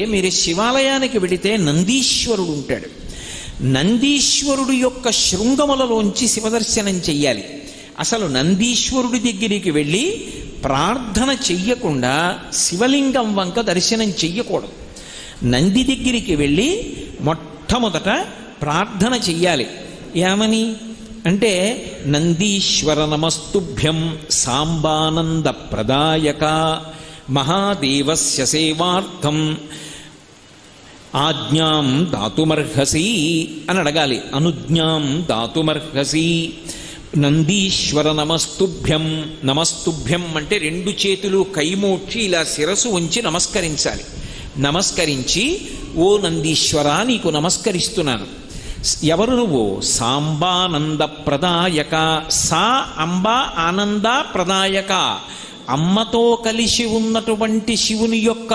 మీరు శివాలయానికి వెడితే నందీశ్వరుడు ఉంటాడు. నందీశ్వరుడు యొక్క శృంగములలోంచి శివదర్శనం చెయ్యాలి. అసలు నందీశ్వరుడి దగ్గరికి వెళ్ళి ప్రార్థన చెయ్యకుండా శివలింగం వంక దర్శనం చెయ్యకూడదు. నంది దగ్గరికి వెళ్ళి మొట్టమొదట ప్రార్థన చెయ్యాలి. ఏమని అంటే, నందీశ్వర నమస్తుభ్యం సాంబానంద ప్రదాయక మహాదేవస్య సేవార్థం ఆజ్ఞాం దాతుమర్హసి అని అడగాలి. అనుజ్ఞాం దాతుమర్హసి. నందీశ్వర నమస్తుభ్యం. నమస్తుభ్యం అంటే రెండు చేతులు కైమోడ్చి ఇలా శిరసు ఉంచి నమస్కరించాలి. నమస్కరించి, ఓ నందీశ్వర నీకు నమస్కరిస్తున్నాను. ఎవరు నువ్వు? సాంబానంద ప్రదాయక. సా అంబ ఆనంద ప్రదాయక. అమ్మతో కలిసి ఉన్నటువంటి శివుని యొక్క